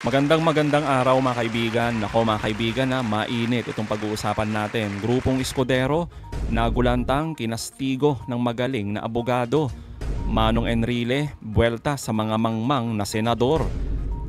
Magandang araw mga kaibigan. Nako mga kaibigan, mainit itong pag-uusapan natin. Grupong Escudero nagulantang kinastigo ng magaling na abogado. Manong Enrile, buwelta sa mga mangmang na senador.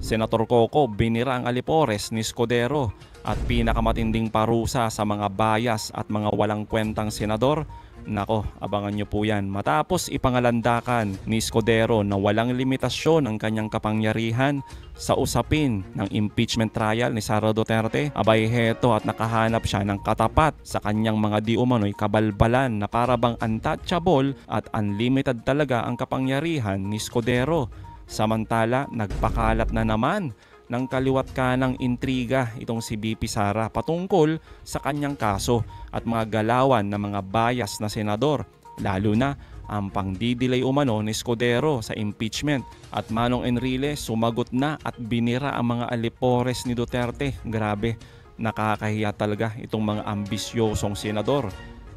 Senator Coco binira ang alipores ni Escudero at pinakamatinding parusa sa mga bias at mga walang kwentang senador. Nako, abangan nyo po yan. Matapos ipangalandakan ni Escudero na walang limitasyon ang kanyang kapangyarihan sa usapin ng impeachment trial ni Sara Duterte, abay heto at nakahanap siya ng katapat sa kanyang mga di umano'y kabalbalan na parabang untouchable at unlimited talaga ang kapangyarihan ni Escudero. Samantala, nagpakalat na naman ng kaliwat kanang intriga itong si BP Sara patungkol sa kanyang kaso at mga galawan ng mga bias na senador, lalo na ang pangdidelay umano ni Escudero sa impeachment. At Manong Enrile sumagot na at binira ang mga alipores ni Duterte. Grabe, nakakahiya talaga itong mga ambisyosong senador.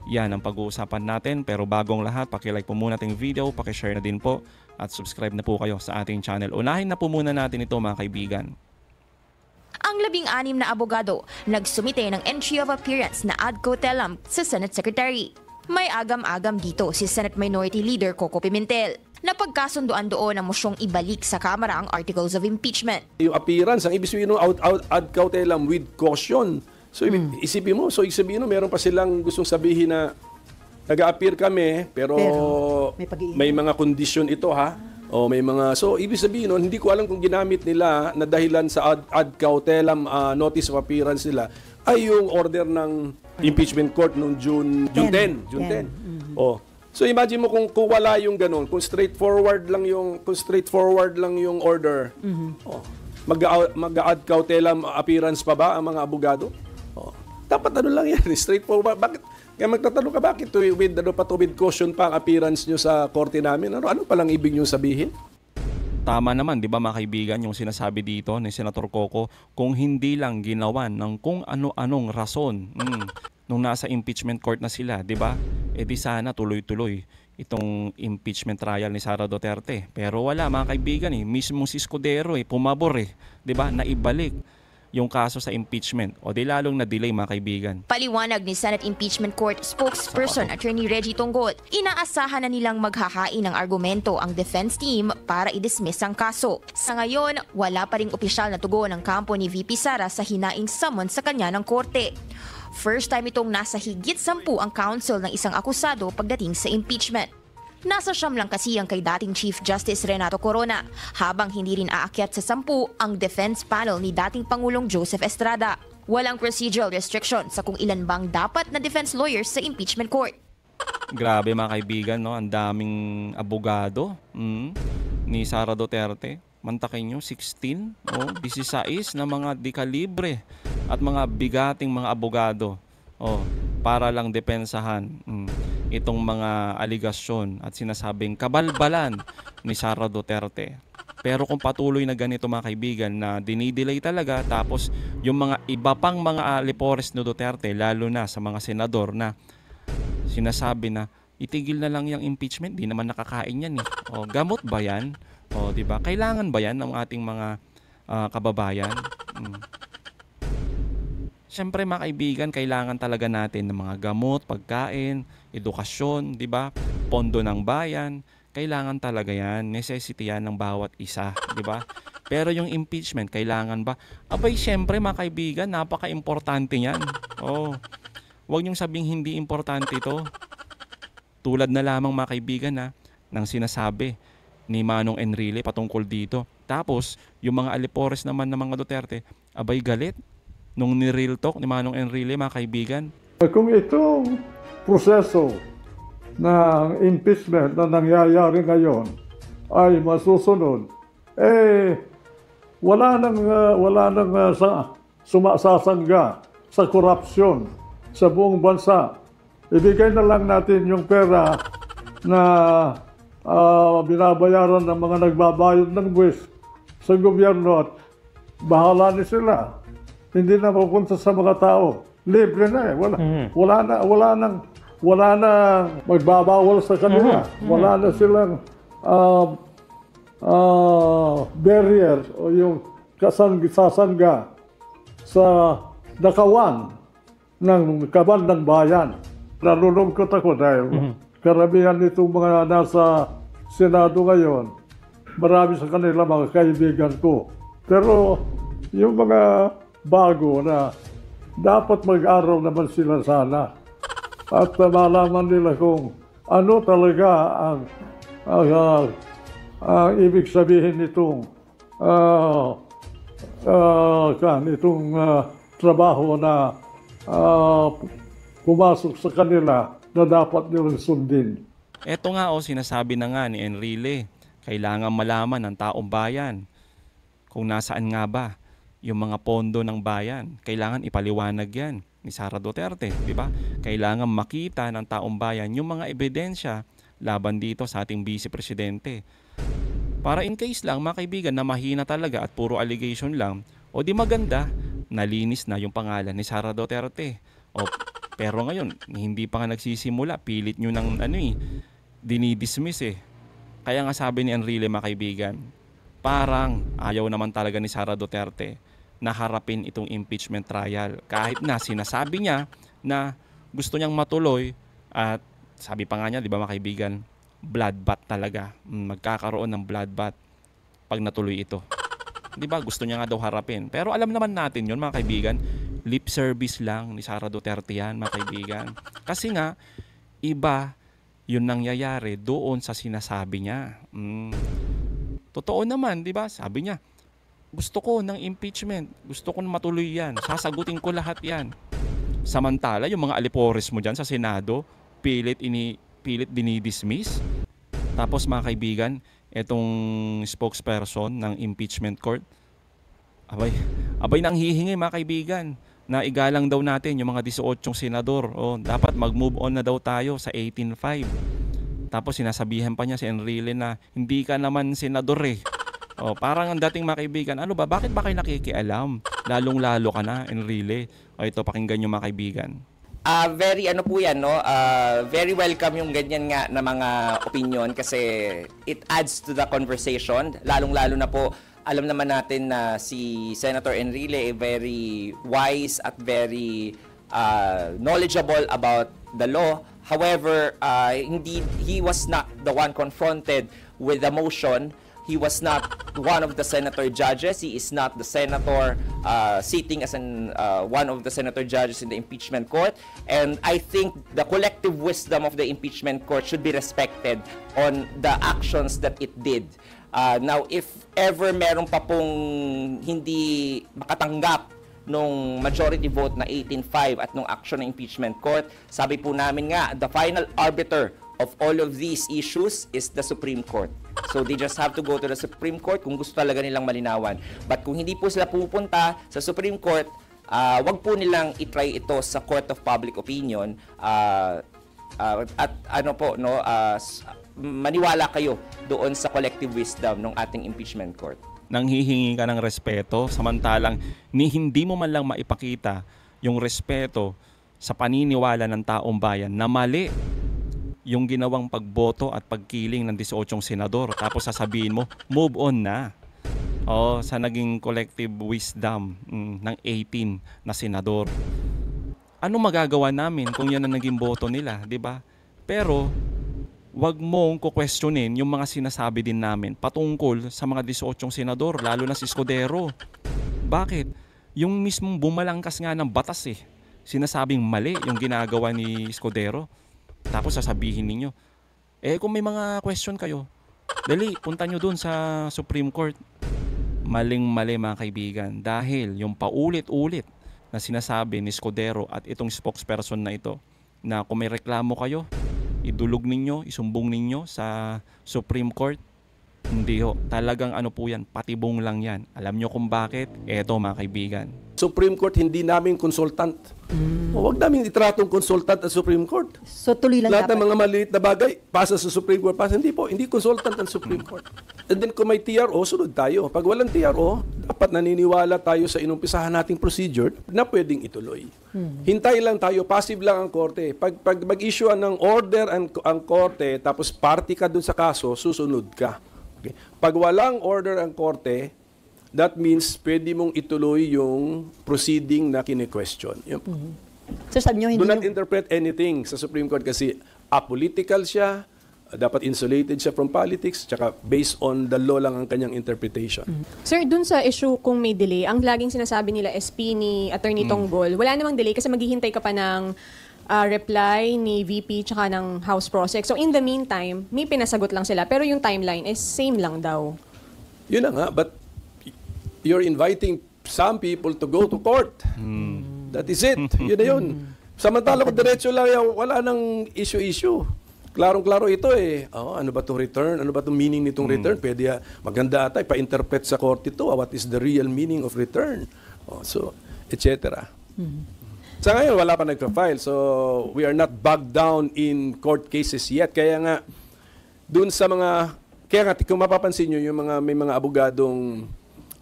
Yan ang pag-uusapan natin, pero bagong lahat, pakilike po muna ating video, pakishare na din po at subscribe na po kayo sa ating channel. Unahin na po muna natin ito mga kaibigan. Ang 16 na abogado nagsumite ng entry of appearance na ad cotelem sa Senate Secretary. May agam-agam dito si Senate Minority Leader Coco Pimentel na pagkasunduan doon ang mosyong ibalik sa Kamara ang Articles of Impeachment. Yung appearance, ang ibig sabihin ad cautelam with caution. So isipin mo, so ibig sabihin meron pa silang gustong sabihin na nag-a-appear kami pero may mga kondisyon ito ha. O may mga, so ibig sabihin nun, hindi ko alam kung ginamit nila na dahilan sa ad cautelam notice of appearance nila ay yung order ng impeachment court noong June 10. Oh. So imagine mo kung wala yung ganun, kung straightforward lang yung order. Oh. Mag-ad cautelam appearance pa ba ang mga abogado? Oh. Dapat ano lang yan, straightforward. Bakit? Kaya magtatanong ka, bakit with caution pa ang appearance nyo sa korte namin? Ano palang ibig nyo sabihin? Tama naman, di ba mga kaibigan, yung sinasabi dito ni Senator Coco, kung hindi lang ginawan ng kung ano-anong rason nung nasa impeachment court na sila, di ba? E di sana tuloy-tuloy itong impeachment trial ni Sara Duterte. Pero wala mga kaibigan, mismo si Escudero pumabor di ba? Naibalik yung kaso sa impeachment o di lalong na-delay mga kaibigan. Paliwanag ni Senate Impeachment Court spokesperson Attorney Reggie Tonggot, inaasahan na nilang maghahain ng argumento ang defense team para i-dismiss ang kaso. Sa ngayon, wala pa ring opisyal na tugon ng kampo ni VP Sara sa hinaing summon sa kanya ng korte. First time itong nasa higit 10 ang counsel ng isang akusado pagdating sa impeachment. Nasa siyam lang kasi ang kay dating Chief Justice Renato Corona, habang hindi rin aakyat sa 10 ang defense panel ni dating Pangulong Joseph Estrada. Walang procedural restriction sa kung ilan bang dapat na defense lawyers sa impeachment court. Grabe mga kaibigan, no? Ang daming abogado ni Sara Duterte. Mantakin nyo, 16 o 16 na mga dekalibre at mga bigating mga abogado para lang depensahan itong mga aligasyon at sinasabing kabalbalan ni Sara Duterte. Pero kung patuloy na ganito mga kaibigan na dinidelay talaga, tapos yung mga iba pang mga alipores ni Duterte, lalo na sa mga senador na sinasabi na itigil na lang yung impeachment, di naman nakakain yan gamot ba yan? Di ba? Kailangan ba yan ng ating mga kababayan? Siyempre mga kaibigan, kailangan talaga natin ng mga gamot, pagkain, edukasyon, di ba? Pondo ng bayan, kailangan talaga yan. Necessity yan ng bawat isa, di ba? Pero yung impeachment, kailangan ba? Abay, siyempre mga kaibigan, napaka-importante yan. Huwag niyong sabing hindi importante ito. Tulad na lamang mga kaibigan ng sinasabi ni Manong Enrile patungkol dito. Tapos, yung mga alipores naman ng mga Duterte, abay galit. Nung ni-real talk ni Manong Enrile, mga kaibigan. Kung itong proseso ng impeachment na nangyayari ngayon ay masusunod, wala nang sumasasangga sa korupsyon sa buong bansa. Ibigay na lang natin yung pera na binabayaran ng mga nagbabayad ng buwis sa gobyerno at bahala ni sila. Hindi na pupunta sa mga tao. Libre na Wala na magbabawal sa kanila. Wala na silang barrier o yung sasangga sa nakawan ng kabandang bayan. Nalulungkot ako dahil karamihan nitong mga nasa Senado ngayon, marami sa kanila mga kaibigan ko. Pero yung mga bago na dapat mag-aral naman sila sana at malaman nila kung ano talaga ang ibig sabihin nitong trabaho na pumasok sa kanila na dapat nilang sundin. Eto nga sinasabi na nga ni Enrile, kailangan malaman ng taong bayan kung nasaan nga ba yung mga pondo ng bayan. Kailangan ipaliwanag yan ni Sara Duterte, di ba? Kailangan makita ng taong bayan yung mga ebidensya laban dito sa ating Vice Presidente. Para in case lang, mga kaibigan, na mahina talaga at puro allegation lang, o di maganda, nalinis na yung pangalan ni Sara Duterte. Pero ngayon, hindi pa nga nagsisimula, pilit nyo ng dinidismiss eh. Kaya nga sabi ni Enrile, mga kaibigan, parang ayaw naman talaga ni Sara Duterte na harapin itong impeachment trial. Kahit na sinasabi niya na gusto niyang matuloy at sabi pa nga niya, di ba mga kaibigan, bloodbath talaga. Magkakaroon ng bloodbath pag natuloy ito. Di ba? Gusto niya nga daw harapin. Pero alam naman natin yun, mga kaibigan, lip service lang ni Sara Duterte yan, mga kaibigan. Kasi nga, iba yun nangyayari doon sa sinasabi niya. Totoo naman, di ba? Sabi niya, gusto ko ng impeachment. Gusto ko na matuloy yan. Sasagutin ko lahat yan. Samantala, yung mga alipores mo dyan sa Senado, pilit dinidismiss. Tapos mga kaibigan, etong spokesperson ng impeachment court, abay nang hihingi, mga kaibigan, na igalang daw natin yung mga 18 senador. Dapat mag-move on na daw tayo sa 18.5. Tapos sinasabihan pa niya si Enrile na hindi ka naman senador eh. Parang ang dating, mga kaibigan, ano ba, bakit ba kayo nakikialam? Lalong-lalo ka na, Enrile. Ito, pakinggan nyo, mga kaibigan. Very po yan, no? Very welcome yung ganyan nga na mga opinion kasi it adds to the conversation. Lalong-lalo na po, alam naman natin na si Senator Enrile ay very wise at very knowledgeable about the law. However, he was not the one confronted with the motion. He was not one of the senator judges. He is not the senator sitting as one of the senator judges in the impeachment court. And I think the collective wisdom of the impeachment court should be respected on the actions that it did. Now, if ever meron pa pong hindi makatanggap nung majority vote na 18-5 at nung action ng impeachment court, sabi po namin nga, the final arbiter of all of these issues is the Supreme Court. So they just have to go to the Supreme Court kung gusto talaga nilang malinawan. But kung hindi po sila pupunta sa Supreme Court, wag po nilang itry ito sa Court of Public Opinion at maniwala kayo doon sa collective wisdom ng ating impeachment court. Nang hihingi ka ng respeto, samantalang hindi mo man lang maipakita yung respeto sa paniniwala ng taong bayan na mali yung ginawang pagboto at pagkiling ng 18 senador. Tapos sasabihin mo, move on na. Sa naging collective wisdom ng 18 na senador. Ano magagawa namin kung yan ang naging boto nila, di ba? Pero wag mong kukwestiyonin yung mga sinasabi din namin patungkol sa mga 18 senador, lalo na si Escudero. Bakit? Yung mismong bumalangkas nga ng batas sinasabing mali yung ginagawa ni Escudero. Tapos sasabihin ninyo, kung may mga question kayo, dali, punta nyo dun sa Supreme Court. Maling-mali, mga kaibigan, dahil yung paulit-ulit na sinasabi ni Escudero at itong spokesperson na ito, na kung may reklamo kayo, idulog ninyo, isumbong ninyo sa Supreme Court. Hindi talagang po yan, patibong lang yan. Alam nyo kung bakit? Eto, mga kaibigan. Supreme Court, hindi namin consultant. Huwag namin itratong consultant at Supreme Court. So tuloy lang Lahat dapat. ng mga maliit na bagay, pasa sa Supreme Court. Hindi po, hindi consultant ang Supreme Court. And then kung may TRO, sunod tayo. Pag walang TRO, dapat naniniwala tayo sa inumpisahan nating procedure na pwedeng ituloy. Hintay lang tayo, passive lang ang korte. Pag mag-issue ng order ang korte, tapos party ka dun sa kaso, susunod ka. Okay. Pag walang order ang korte, that means pwede mong ituloy yung proceeding na kine-question. Sir, sabi nyo, hindi Do not nyo- interpret anything sa Supreme Court kasi apolitical siya, dapat insulated siya from politics, tsaka based on the law lang ang kanyang interpretation. Sir, dun sa issue kung may delay, ang laging sinasabi nila SP ni Attorney Tonggol, wala namang delay kasi maghihintay ka pa ng reply ni VP tsaka ng House Prosec. So in the meantime, may pinasagot lang sila pero yung timeline is same lang daw. Yun na nga, but you're inviting some people to go to court. That is it. Yun na yun. Samantala kung diretso lang yan, wala nang issue-issue. Klarong-klaro ito eh. Oh, ano ba itong return? Ano ba itong meaning nitong return? Pwede maganda ata, pa-interpret sa court ito. What is the real meaning of return? Oh, so, etc. Sa ngayon, wala pa nagpa-file. So, we are not bogged down in court cases yet. Kaya nga, dun sa mga, kaya nga, kung mapapansin nyo, yung mga, may mga abogadong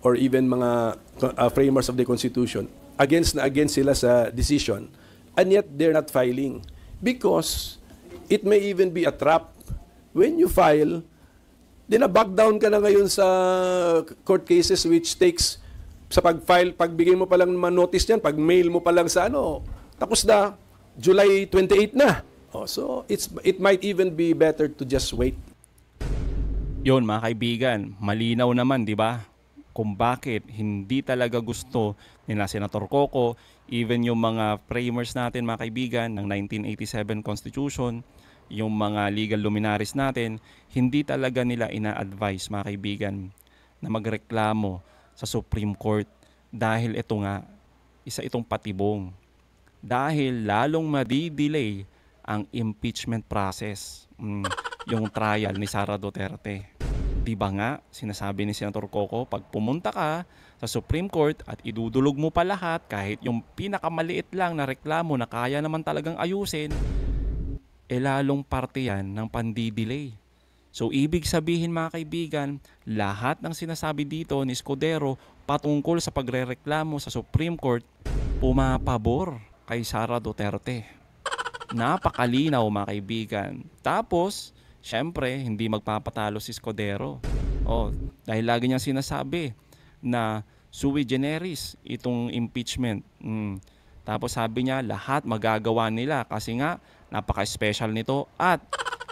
or even mga framers of the Constitution, against sila sa decision, and yet they're not filing. Because it may even be a trap. When you file, back down ka na ngayon sa court cases which takes, sa pag-file, pagbigay mo pa lang ng notice yan, pag-mail mo pa lang sa tapos na, July 28 na. Oh, so, it might even be better to just wait. Yun mga kaibigan, malinaw naman, di ba? Kung bakit hindi talaga gusto nila Senator Coco, even yung mga framers natin mga kaibigan ng 1987 Constitution, yung mga legal luminaries natin, hindi talaga nila ina-advise mga kaibigan na magreklamo sa Supreme Court dahil ito nga, isa itong patibong. Dahil lalong madidelay ang impeachment process, yung trial ni Sara Duterte. Di ba nga, sinasabi ni Senator Coco, pag pumunta ka sa Supreme Court at idudulog mo pa lahat, kahit yung pinakamaliit lang na reklamo na kaya naman talagang ayusin, lalong parte yan ng pandidelay. So, ibig sabihin mga kaibigan, lahat ng sinasabi dito ni Escudero patungkol sa pagrereklamo sa Supreme Court, pumapabor kay Sara Duterte. Napakalinaw mga kaibigan. Tapos, syempre, hindi magpapatalo si Escudero. Dahil lagi niyang sinasabi na sui generis itong impeachment. Tapos sabi niya, lahat magagawa nila kasi nga, napaka-special nito at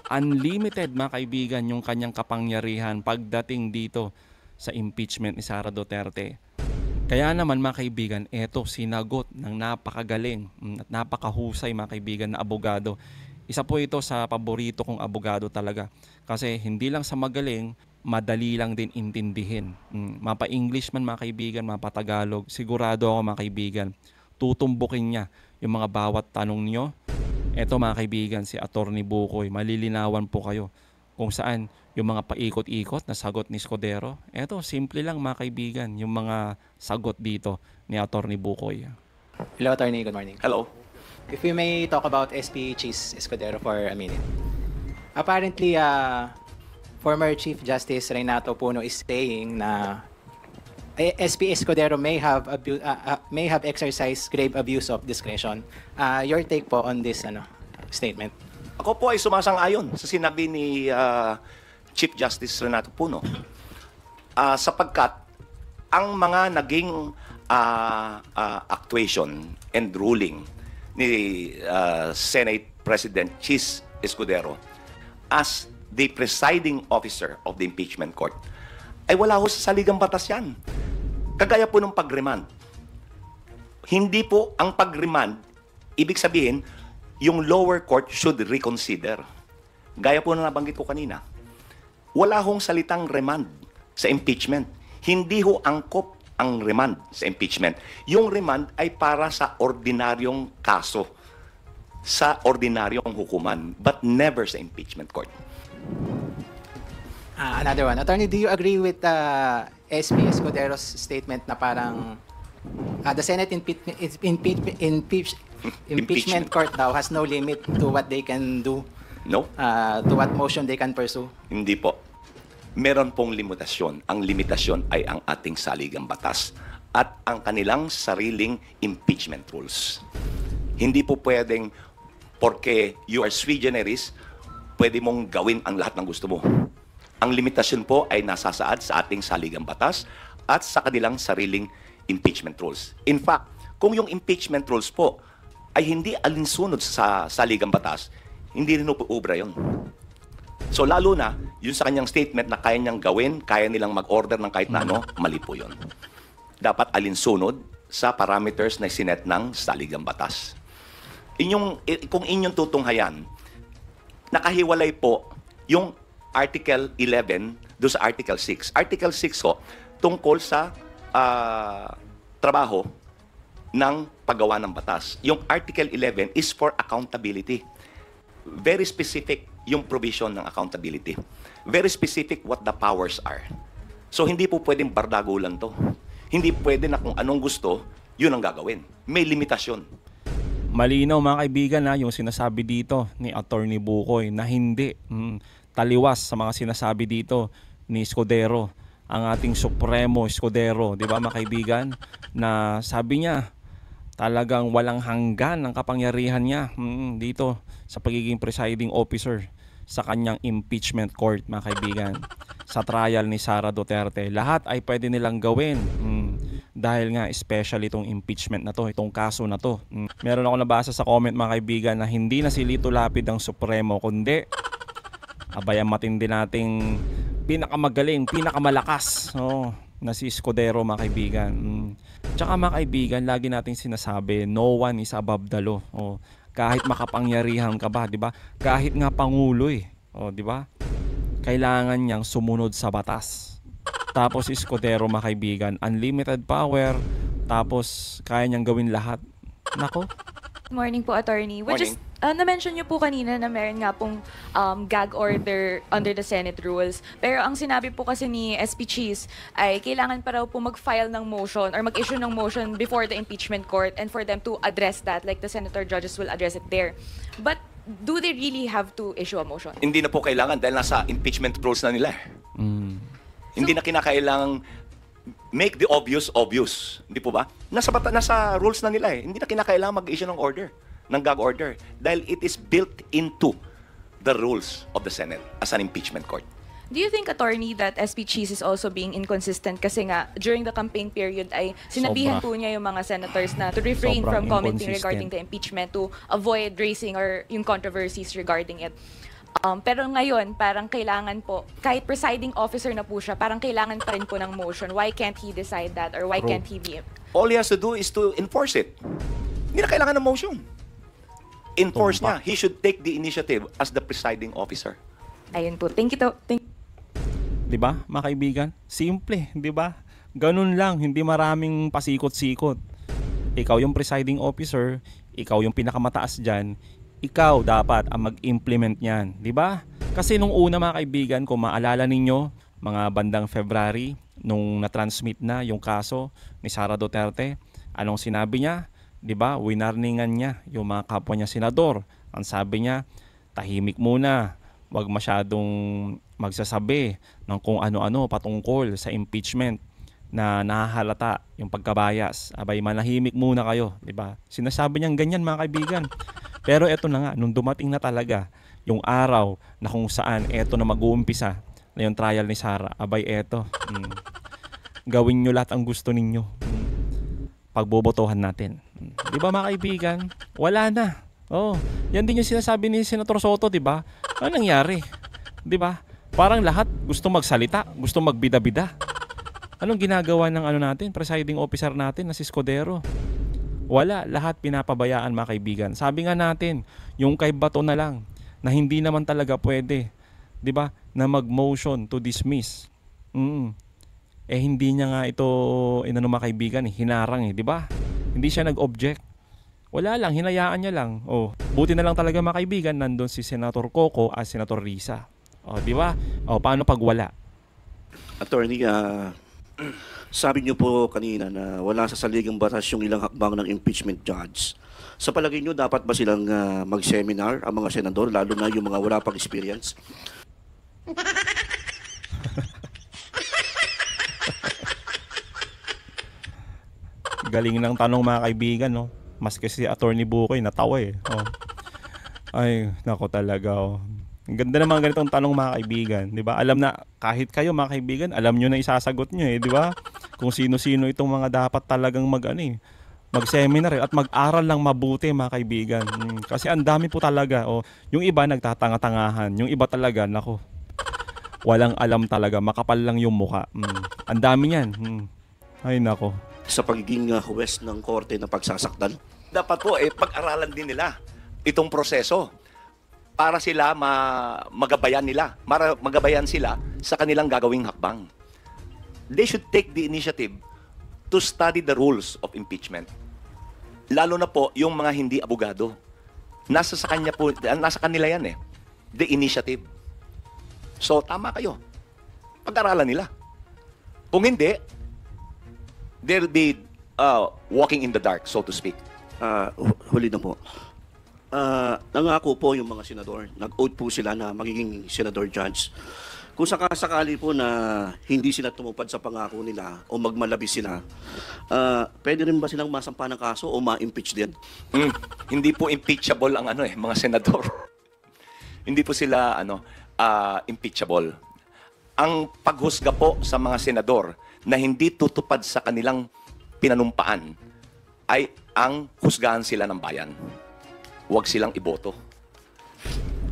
unlimited mga kaibigan yung kanyang kapangyarihan pagdating dito sa impeachment ni Sara Duterte. Kaya naman mga kaibigan, eto sinagot ng napakagaling at napakahusay mga kaibigan na abogado. Isa po ito sa paborito kong abogado talaga. Kasi hindi lang sa magaling, madali lang din intindihin. Mapa-English man mga kaibigan, mapa-Tagalog, sigurado ako mga kaibigan, tutumbukin niya yung mga bawat tanong niyo. Eto mga kaibigan, si Attorney Bukoy, malilinawan po kayo kung saan yung mga paikot-ikot na sagot ni Escudero. Eto, simple lang mga kaibigan, yung mga sagot dito ni Attorney Bukoy. Hello, Attorney. Good morning. Hello. If we may talk about SP Chief Escudero for a minute. Apparently, former Chief Justice Renato Puno is saying na SP Escudero may have exercised grave abuse of discretion. Your take po on this statement? Ako po ay sumasang-ayon sa sinabi ni Chief Justice Renato Puno. Sapagkat ang mga naging actuation and ruling ni Senate President Chis Escudero as the presiding officer of the impeachment court ay wala ho sa saligang batas yan. Kagaya po ng pag-remand. Hindi po ang pag-remand, ibig sabihin, yung lower court should reconsider. Gaya po na nabanggit ko kanina. Wala hong salitang remand sa impeachment. Hindi ho angkop ang remand sa impeachment. Yung remand ay para sa ordinaryong kaso, sa ordinaryong hukuman, but never sa impeachment court. Another one. Attorney, do you agree with SP Escudero's statement na parang the Senate impeachment court daw has no limit to what they can do? No? To what motion they can pursue? Hindi po. Meron pong limitasyon. Ang limitasyon ay ang ating saligang batas at ang kanilang sariling impeachment rules. Hindi po pwedeng, porque you are sui generis, pwede mong gawin ang lahat ng gusto mo. Ang limitasyon po ay nasasaad sa ating saligang batas at sa kanilang sariling impeachment rules. In fact, kung yung impeachment rules po ay hindi alinsunod sa saligang batas, hindi rin uubra yun. So lalo na, yun sa kanyang statement na kaya niyang gawin, kaya nilang mag-order ng kahit na ano, mali po yun. Dapat alinsunod sa parameters na sinet ng saligang batas. Kung inyong tutunghayan, nakahiwalay po yung Article 11 doon sa Article 6. Article 6 ko, tungkol sa trabaho ng paggawa ng batas. Yung Article 11 is for accountability. Very specific yung provision ng accountability. Very specific what the powers are. So hindi po pwedeng bardago lang to. Hindi pwede na kung anong gusto, yun ang gagawin. May limitasyon. Malinaw mga kaibigan na yung sinasabi dito ni Attorney Bukoy na hindi taliwas sa mga sinasabi dito ni Escudero, ang ating Supremo Escudero, di ba mga kaibigan, na sabi niya talagang walang hanggan ang kapangyarihan niya dito sa pagiging presiding officer sa kanyang impeachment court mga kaibigan, sa trial ni Sara Duterte. Lahat ay pwede nilang gawin dahil nga especially itong impeachment na to, itong kaso na to. Meron ako nabasa sa comment mga kaibigan na hindi na si Lito Lapid ang Supremo, kundi abay ang matindi nating pinakamagaling, pinakamalakas na si Escudero mga kaibigan. Tsaka mga kaibigan, lagi nating sinasabi, no one is above the law. Kahit makapangyarihan ka ba, 'di ba? Kahit nga pangulo o 'di ba? Kailangan niyang sumunod sa batas. Tapos Escudero mga kaibigan, unlimited power, tapos kaya niyang gawin lahat. Nako. Morning po, Attorney. Morning. Na-mention niyo po kanina na meron nga pong gag order under the Senate rules. Pero ang sinabi po kasi ni SP Cheese ay kailangan pa raw po mag-file ng motion or mag-issue ng motion before the impeachment court and for them to address that, like the senator judges will address it there. But do they really have to issue a motion? Hindi na po kailangan dahil nasa impeachment rules na nila. Hindi na kinakailangang make the obvious obvious. Hindi po ba? Nasa rules na nila Hindi na kinakailangan mag-issue ng order, ng gag order. Dahil it is built into the rules of the Senate as an impeachment court. Do you think, Attorney, that SP Cheese is also being inconsistent kasi nga during the campaign period ay sinabihan po niya yung mga senators na to refrain Sobrang from commenting inconsistent. regarding the impeachment to avoid raising or yung controversies regarding it. Pero ngayon, parang kailangan po, kahit presiding officer na po siya, parang kailangan pa rin po ng motion. Why can't he decide that or why can't he be... All he has to do is to enforce it. Hindi na kailangan ng motion. Enforce niya. He should take the initiative as the presiding officer. Ayun po. Thank you. Di ba, mga kaibigan? Simple, di ba? Ganun lang, hindi maraming pasikot-sikot. Ikaw yung presiding officer, ikaw yung pinakamataas dyan, ikaw dapat ang mag-implement niyan, di ba? Kasi nung una mga kaibigan, kung maalala ninyo, mga bandang February, nung na-transmit na yung kaso ni Sara Duterte, anong sinabi niya? Di ba? Winarningan niya yung mga kapwa niya senador. Ang sabi niya, tahimik muna, wag masyadong magsasabi ng kung ano-ano patungkol sa impeachment na nahahalata yung pagkabayas. Abay, manahimik muna kayo, di ba? Sinasabi niyang ganyan mga kaibigan. Pero eto na nga, nung dumating na talaga yung araw na kung saan eto na mag-uumpisa na yung trial ni Sara, abay eto, gawin nyo lahat ang gusto ninyo. Pagbobotohan natin. Di ba mga kaibigan? Wala na. Yan din yung sinasabi ni Senator Soto, di ba? Ano nangyari? Di ba? Parang lahat gusto magsalita, gusto magbida-bida. Anong ginagawa ng natin, presiding officer natin na si Escudero? Wala, lahat pinapabayaan mga kaibigan. Sabi nga natin, yung kay Bato na lang, na hindi naman talaga pwede, di ba, na mag-motion to dismiss. Hindi niya nga ito, mga kaibigan, hinarang di ba? Hindi siya nag-object. Wala lang, hinayaan niya lang. Buti na lang talaga mga kaibigan, nandun si Senator Coco at Senator Risa. Di ba? Paano pag wala? Attorney, sabi niyo po kanina na wala sa saligang batas yung ilang hakbang ng impeachment judge. Sa palagay niyo, dapat ba silang mag-seminar ang mga senador, lalo na yung mga wala pang experience? Galing ng tanong mga kaibigan, no? Maski si Attorney Bukoy natawa Ay, nako talaga. Ang ganda ng mga ganitong tanong mga kaibigan, di ba? Alam na, kahit kayo mga kaibigan, alam nyo na isasagot nyo di ba? kung sino-sino itong mga dapat talagang mag-seminar at mag-aral lang mabuti, mga kaibigan. Kasi ang dami po talaga. Yung iba nagtatanga-tangahan, yung iba talaga, nako, walang alam talaga, makapal lang yung muka. Ang dami niyan. Ay nako. Sa pagiging huwes ng korte na pagsasaktan. Dapat po, pag-aralan din nila itong proseso para sila magabayan sila sa kanilang gagawing hakbang. They should take the initiative to study the rules of impeachment. Lalo na po yung mga hindi abogado. Nasa kanila yan the initiative. So tama kayo. Pag-aralan nila. Kung hindi, they'll be walking in the dark, so to speak. Huli na po. Nangako po yung mga senador, nag-oath po sila na magiging senador judge. Kung sakasakali po na hindi sila tumupad sa pangako nila o magmalabi sila, pwede rin ba silang masampa ng kaso o ma-impeach din? Hindi po impeachable ang mga senador. Hindi po sila impeachable. Ang paghusga po sa mga senador na hindi tutupad sa kanilang pinanumpaan ay ang husgahan sila ng bayan. Huwag silang iboto.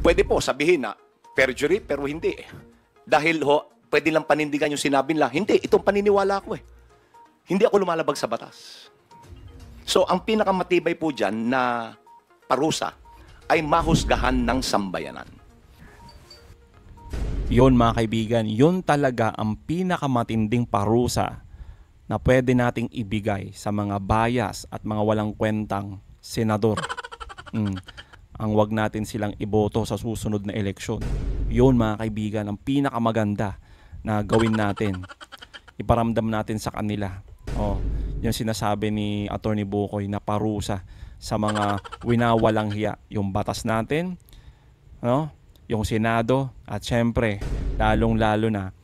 Pwede po sabihin na perjury pero hindi. Dahil pwede lang panindigan yung sinabi nila. Hindi, itong paniniwala ko Hindi ako lumalabag sa batas. So, ang pinakamatibay po dyan na parusa ay mahusgahan ng sambayanan. Yun, mga kaibigan, yun talaga ang pinakamatinding parusa na pwede nating ibigay sa mga bias at mga walang kwentang senador. Ang wag natin silang iboto sa susunod na eleksyon. Yun, mga kaibigan, ang pinakamaganda na gawin natin. Iparamdam natin sa kanila. Yung sinasabi ni Atty. Bukoy na parusa sa mga winawalang hiya. Yung batas natin, yung Senado, at syempre, lalong-lalo na,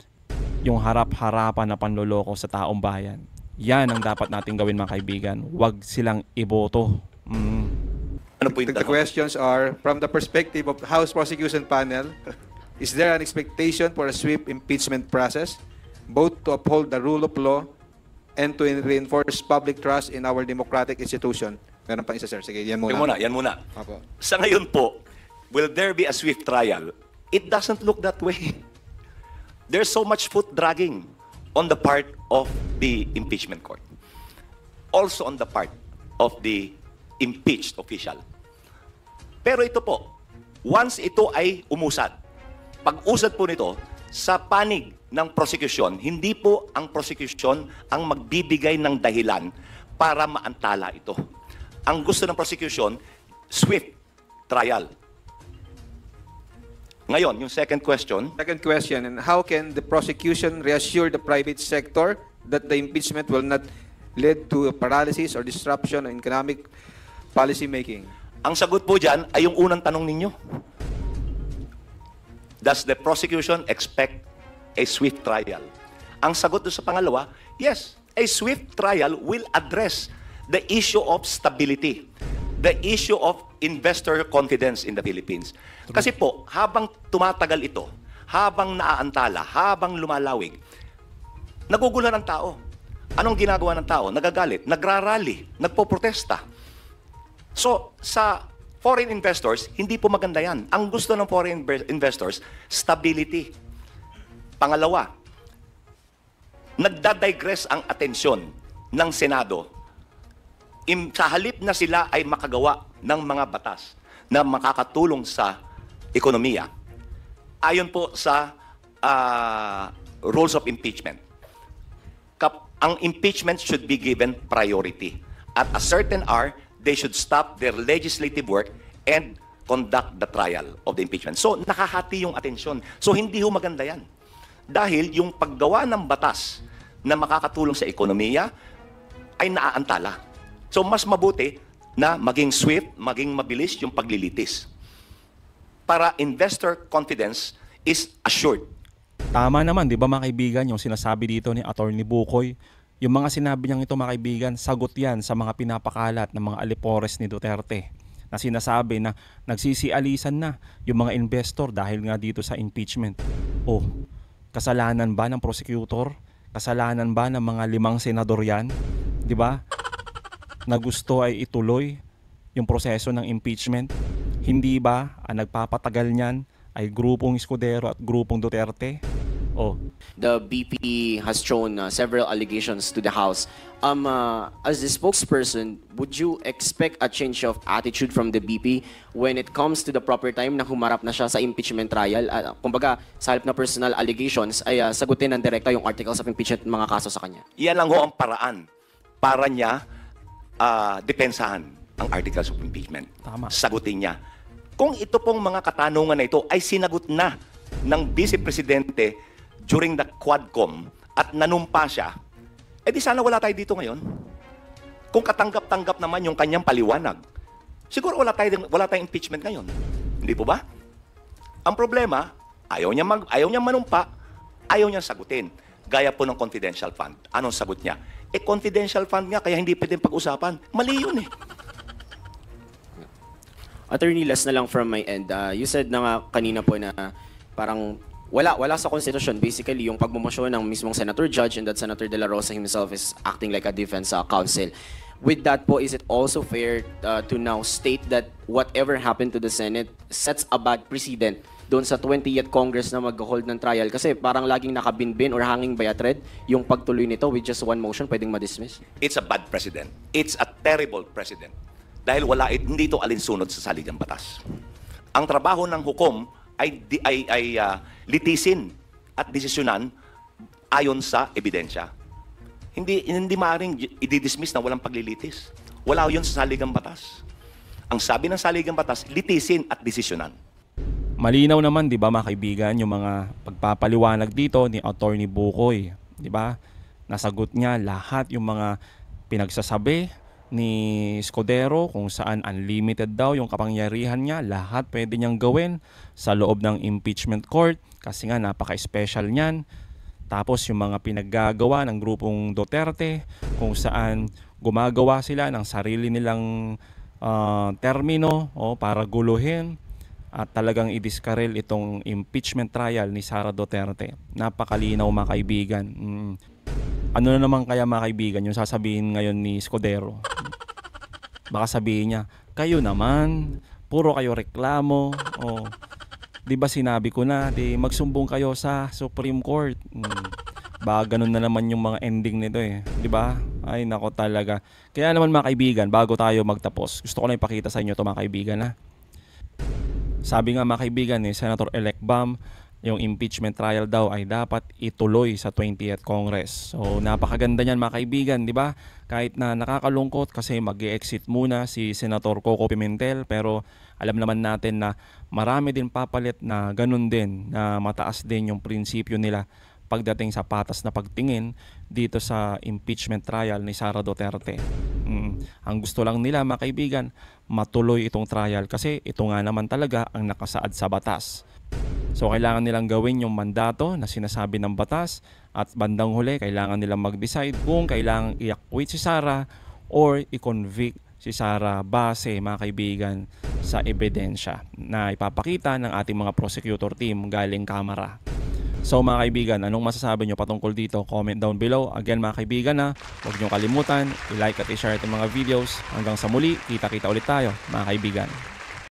yung harap-harapan na panloloko sa taong bayan. Yan ang dapat natin gawin, mga kaibigan. Huwag silang iboto. The questions are, from the perspective of House Prosecution Panel, is there an expectation for a swift impeachment process, both to uphold the rule of law and to reinforce public trust in our democratic institution? Meron pa isa, sir. Sige, yan muna. Yan muna. Apo. Sa ngayon po, will there be a swift trial? It doesn't look that way. There's so much foot dragging on the part of the impeachment court. Also on the part of the impeached official. Pero ito po, once ito ay umusad, pag-usad po nito, sa panig ng prosecution, hindi po ang prosecution ang magbibigay ng dahilan para maantala ito. Ang gusto ng prosecution, swift trial. Ngayon, yung second question. Second question, and how can the prosecution reassure the private sector that the impeachment will not lead to a paralysis or disruption in economic policy making? Ang sagot po dyan ay yung unang tanong ninyo. Does the prosecution expect a swift trial? Ang sagot doon sa pangalawa, yes, a swift trial will address the issue of stability, the issue of investor confidence in the Philippines. Kasi po, habang tumatagal ito, habang naaantala, habang lumalawig, nagugulan ang tao. Anong ginagawa ng tao? Nagagalit, nagrarally, nagpoprotesta. So, sa foreign investors, hindi po maganda yan. Ang gusto ng foreign investors, stability. Pangalawa, nagdadigress ang atensyon ng Senado. Sa halip na sila ay makagawa ng mga batas na makakatulong sa ekonomiya. Ayon po sa rules of impeachment, ang impeachment should be given priority. At a certain hour, they should stop their legislative work and conduct the trial of the impeachment. So, nakahati yung atensyon. So, hindi ho maganda yan. Dahil yung paggawa ng batas na makakatulong sa ekonomiya ay naaantala. So, mas mabuti na maging swift, maging mabilis yung paglilitis. Para investor confidence is assured. Tama naman, di ba mga kaibigan, yung sinasabi dito ni Atty. Bukoy, yung mga sinabi niyang ito, mga kaibigan, sagot yan sa mga pinapakalat ng mga alipores ni Duterte na sinasabi na nagsisialisan na yung mga investor dahil nga dito sa impeachment. Kasalanan ba ng prosecutor? Kasalanan ba ng mga 5 senador yan? Di ba? Na gusto ay ituloy yung proseso ng impeachment. Hindi ba ang nagpapatagal niyan ay grupong Escudero at grupong Duterte? Oh. The BP has thrown several allegations to the House. As the spokesperson, would you expect a change of attitude from the BP when it comes to the proper time na humarap na siya sa impeachment trial? Kumbaga, sa halip na personal allegations, ay sagutin ng direkta yung articles of impeachment mga kaso sa kanya? Yan lang ho ang paraan para niya depensahan ang articles of impeachment. Tama. Sagutin niya. Kung ito pong mga katanungan na ito ay sinagot na ng Vice Presidente during the Quadcom at nanumpa siya, di sana wala tayo dito ngayon. Kung katanggap-tanggap naman yung kanyang paliwanag, siguro wala tayong impeachment ngayon. Hindi po ba? Ang problema, ayaw niya manumpa, ayaw niya sagutin. Gaya po ng confidential fund. Anong sagot niya? Confidential fund nga, kaya hindi pwedeng pag-usapan. Mali yun eh. Attorney, last na lang from my end. You said na nga kanina po na parang wala sa Constitution. Basically, yung pagmumosyon ng mismong Senator Judge and that Senator De La Rosa himself is acting like a defense counsel. With that po, is it also fair to now state that whatever happened to the Senate sets a bad precedent doon sa 20th Congress na mag-hold ng trial? Kasi parang laging nakabinbin or hanging by a thread yung pagtuloy nito with just one motion pwedeng ma-dismiss. It's a bad precedent. It's a terrible precedent. Dahil hindi ito alinsunod sa saligang batas. Ang trabaho ng hukom ay litisin at desisyonan ayon sa ebidensya. Hindi maaaring i-dismiss na walang paglilitis. Wala yun sa saligang batas. Ang sabi ng saligang batas, litisin at desisyonan. Malinaw naman, di ba mga kaibigan, yung mga pagpapaliwanag dito ni Attorney Bukoy. Di ba? Nasagot niya lahat yung mga pinagsasabi ni Escudero kung saan unlimited daw yung kapangyarihan niya. Lahat pwede niyang gawin sa loob ng impeachment court kasi nga napaka-special niyan. Tapos yung mga pinaggagawa ng grupong Duterte kung saan gumagawa sila ng sarili nilang termino para guluhin at talagang i-discarrel itong impeachment trial ni Sara Duterte. Napakalinaw mga kaibigan. Ano na naman kaya mga kaibigan yung sasabihin ngayon ni Escudero? Baka sabihin niya, kayo naman, puro kayo reklamo. Di ba sinabi ko na, magsumbong kayo sa Supreme Court. Baka ganun na naman yung mga ending nito eh. Di ba? Ay nako talaga. Kaya naman mga kaibigan, bago tayo magtapos, gusto ko lang ipakita sa inyo ito mga kaibigan ha. Sabi nga mga kaibigan ni Senator-elect Bam, yung impeachment trial daw ay dapat ituloy sa 20th Congress. So napakaganda niyan mga kaibigan, di ba? Kahit na nakakalungkot kasi mag-e-exit muna si Senator Coco Pimentel, pero alam naman natin na marami din papalit na ganun din, na mataas din yung prinsipyo nila pagdating sa patas na pagtingin dito sa impeachment trial ni Sara Duterte. Ang gusto lang nila mga kaibigan, matuloy itong trial kasi ito nga naman talaga ang nakasaad sa batas. So kailangan nilang gawin yung mandato na sinasabi ng batas at bandang huli kailangan nilang mag-decide kung kailangan i-acquit si Sara or i-convict si Sara base mga kaibigan sa ebidensya na ipapakita ng ating mga prosecutor team galing Kamara. So mga kaibigan, anong masasabi nyo patungkol dito? Comment down below. Again mga kaibigan huwag nyo kalimutan, i-like at i-share itong mga videos. Hanggang sa muli, kita-kita ulit tayo mga kaibigan.